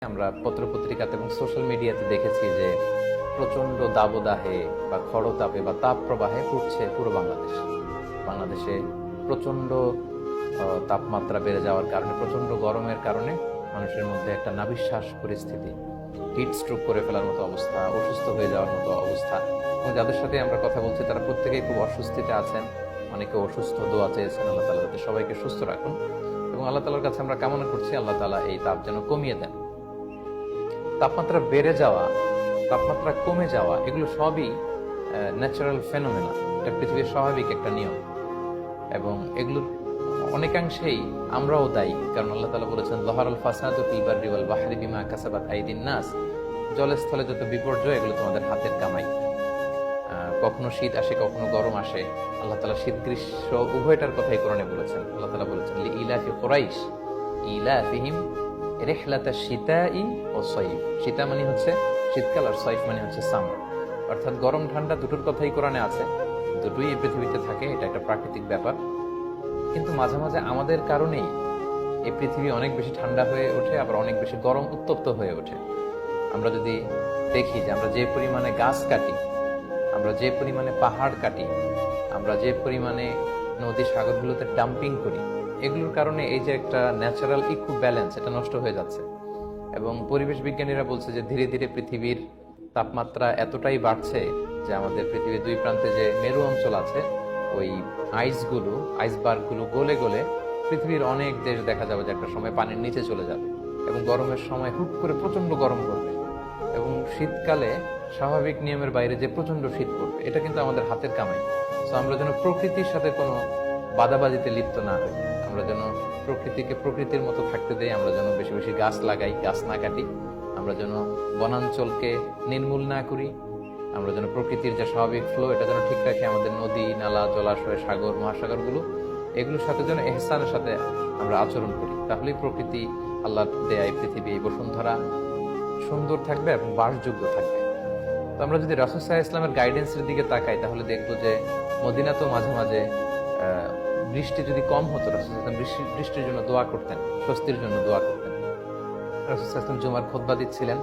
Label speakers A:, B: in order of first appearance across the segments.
A: আমরা পত্রপত্রিকাতে এবং সোশ্যাল মিডিয়াতে দেখেছি যে প্রচন্ড দাবদাহে বা খরতাপে বা তাপ প্রবাহে পুড়ছে পুরো বাংলাদেশে প্রচন্ড তাপমাত্রা বেড়ে যাওয়ার কারণে, প্রচন্ড গরমের কারণে মানুষের মধ্যে একটা নাভিশ্বাস পরিস্থিতি, হিট স্ট্রোক করে ফেলার মতো অবস্থা, অসুস্থ হয়ে যাওয়ার মতো অবস্থা। এবং যাদের সাথে আমরা কথা বলছি তারা প্রত্যেকেই খুব অস্বস্তিতে আছেন। অনেকে অসুস্থ, দোয়া চেয়েছেন আল্লাহ তাআলা যাতে সবাইকে সুস্থ রাখুন। এবং আল্লাহ তাআলার কাছে আমরা কামনা করছি আল্লাহ তাআলা এই তাপ যেন কমিয়ে দেন। তাপমাত্রা বেড়ে যাওয়া, তাপমাত্রা কমে যাওয়া, এগুলো সবই ন্যাচারাল ফেনোমেনা, এটা পৃথিবীর স্বাভাবিক একটা নিয়ম। এবং এগুলোর অনেকাংশেই আমরাও দায়ী, কারণ আল্লাহ তাআলা বলেছেন যহারাল ফাসাদু ফিল বাররি ওয়াল বাহরি বিমা কাসাবাত আইদিন নাস। জলে স্থলে যত বিপর্যয়, এগুলো তোমাদের হাতের কামাই। কখনো শীত আসে, কখনো গরম আসে। আল্লাহ তাআলা শীত গ্রীষ্ম উভয়টার কথাই কোরআনে বলেছেন। আল্লাহ তাআলা বলেছেন লিইলাফি কুরাইশ ইলাফিহিম রিহলাতাশ শিতাই ওয়াস সাইফ। শীতা মানে হচ্ছে শীতকাল, আর সাইফ মানে হচ্ছে সামার। অর্থাৎ গরম ঠান্ডা দুটোর কথাই কোরআনে আছে, দুটোই এই পৃথিবীতে থাকে, এটা একটা প্রাকৃতিক ব্যাপার। কিন্তু মাঝে মাঝে আমাদের কারণেই এই পৃথিবী অনেক বেশি ঠান্ডা হয়ে ওঠে, আবার অনেক বেশি গরম উত্তপ্ত হয়ে ওঠে। আমরা যদি দেখি যে আমরা যে পরিমাণে গাছ কাটি, আমরা যে পরিমাণে পাহাড় কাটি, আমরা যে পরিমাণে নদী সাগরগুলোতে ডাম্পিং করি, এগুলোর কারণে এই যে একটা ন্যাচারাল ইকো ব্যালেন্স, এটা নষ্ট হয়ে যাচ্ছে। এবং পরিবেশ বিজ্ঞানীরা বলছে যে ধীরে ধীরে পৃথিবীর তাপমাত্রা এতটাই বাড়ছে যে আমাদের পৃথিবীর দুই প্রান্তে যে মেরু অঞ্চল আছে, ওই আইসবার্গগুলো গলে গলে পৃথিবীর অনেক দেশ দেখা যাবে যে একটা সময় পানির নিচে চলে যাবে। এবং গরমের সময় হুট করে প্রচন্ড গরম করবে, এবং শীতকালে স্বাভাবিক নিয়মের বাইরে যে প্রচন্ড শীত পড়বে। এটা কিন্তু আমাদের হাতের কামাই। তো আমরা যেন প্রকৃতির সাথে কোনো বাদাবাজিতে লিপ্ত না হই, আমরা যেন প্রকৃতিকে প্রকৃতির মতো থাকতে দেই, আমরা যেন বেশি বেশি গাছ লাগাই, গাছ না কাটি, আমরা যেন বনাঞ্চলকে নির্মূল না করি, আমরা যেন প্রকৃতির যে স্বাভাবিক ফ্লো এটা যেন ঠিক রাখি। আমাদের নদী নালা, জলাশয়, সাগর, মহাসাগরগুলো, এগুলোর সাথে যেন ইহসানের সাথে আমরা আচরণ করি। তাহলেই প্রকৃতি, আল্লাহ দেয়া এই পৃথিবী, এই বসুন্ধরা সুন্দর থাকবে এবং বাসযোগ্য থাকবে। তো আমরা যদি রাসূল সাল্লাল্লাহু আলাইহি ইসলামের গাইডেন্সের দিকে তাকাই, তাহলে দেখবো যে মদিনাতেও মাঝে মাঝে বৃষ্টি যদি কম হতো, রাসূল সাল্লাল্লাহু আলাইহি ওয়াসাল্লাম বৃষ্টির জন্য দোয়া করতেন, স্বস্তির জন্য দোয়া করতেন। রাসূল সাল্লাল্লাহু আলাইহি ওয়াসাল্লাম জুমার খুতবা দিচ্ছিলেন,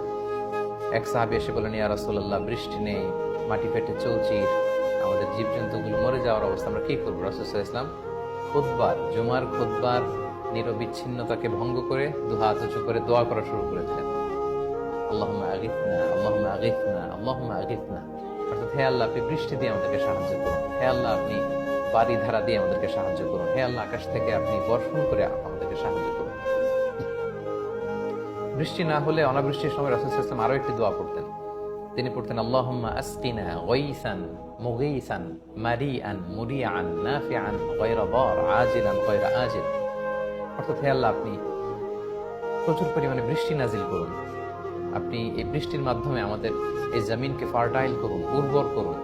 A: এক সাহাবী এসে বলেন, ইয়া রাসূলুল্লাহ, বৃষ্টি নেই, মাটি ফেটে চৌচির, আমাদের জীবজন্তুগুলো মরে যাওয়ার অবস্থা, আমরা কি করবো? রাসূল সাল্লাল্লাহু আলাইহি ওয়াসাল্লাম জুমার খুতবার নিরবিচ্ছিন্নতাকে ভঙ্গ করে দুহাত উঁচু করে দোয়া করা শুরু করে দিলেন, আল্লাহুম্মা আগিথনা, আল্লাহুম্মা আগিথনা, আল্লাহুম্মা আগিথনা। অর্থাৎ হে আল্লাহ, আপনি বৃষ্টি দিয়ে আমাদেরকে সাহায্য করুন, হে আল্লাহ আপনি বাড়ি ধারা দিয়ে আমাদেরকে সাহায্য করুন, হে আল্লাহ আকাশ থেকে আপনি বর্ষণ করে আমাদেরকে সাহায্য করুন। বৃষ্টি না হলে অনাবৃষ্টির সময় রাসূল সাল্লাল্লাহু আলাইহি ওয়াসাল্লাম আরো একটি দোয়া পড়তেন। তিনি পড়তেন আল্লাহুম্মা আসকিনা গায়সান মুগীসান মারিআন মুরিআন নাফিআন গায়রা দার আজিলান গায়রা আজিল। অর্থাৎ হে আল্লাহ, আপনি প্রচুর পরিমাণে বৃষ্টি নাজিল করুন, আপনি এই বৃষ্টির মাধ্যমে আমাদের এই জমিনকে ফার্টাইল করুন, উর্বর করুন,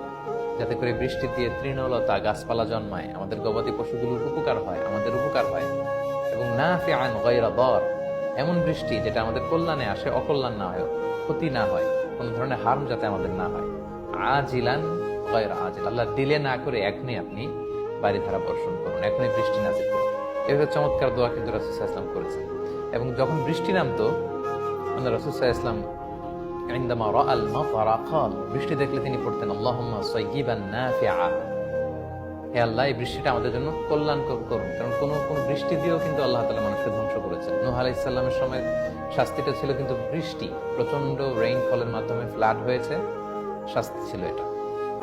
A: যাতে করে বৃষ্টি দিয়ে তৃণলতা, গাছপালা জন্মায়, আমাদের গবাদি পশুগুলোর উপকার হয়, আমাদের উপকার হয়। এবং নাফিআন গায়রা দার, এমন বৃষ্টি যেটা আমাদের কল্যাণে আসে, অকল্যাণ না হয়, ক্ষতি না হয়, কোন ধরনের হার্ম যাতে আমাদের না হয়। আজিলান গায়রা আজিল, আল্লাহ ডিলে না করে এখনই আপনি বাড়ি ধারা বর্ষণ করুন, এখনই বৃষ্টি নাজিল করুন। এভাবে চমৎকার দোয়া কিন্তু রাসূল সাল্লাল্লাহু আলাইহি ওয়াসাল্লাম করেছেন। এবং যখন বৃষ্টি নামতো, রাসূল সাল্লাল্লাহু আলাইহি ওয়াসাল্লাম ইনদামা রাআল মাতারা ক্বাল, বৃষ্টি দেখলে তিনি পড়তেন আল্লাহুম্মা সাইয়িবান নাফিআ, হে আল্লাহ এই বৃষ্টিটা আমাদের জন্য কল্যাণকর করুন। কারণ কোন বৃষ্টি দিয়েও কিন্তু আল্লাহ তাআলা মানুষকে ধ্বংস করেছেন। নূহ আলাইহিস সালামের সময় শাস্তিটা ছিল কিন্তু বৃষ্টি, প্রচন্ড রেইনফলের মাধ্যমে ফ্লাড হয়েছে, শাস্তি ছিল এটা।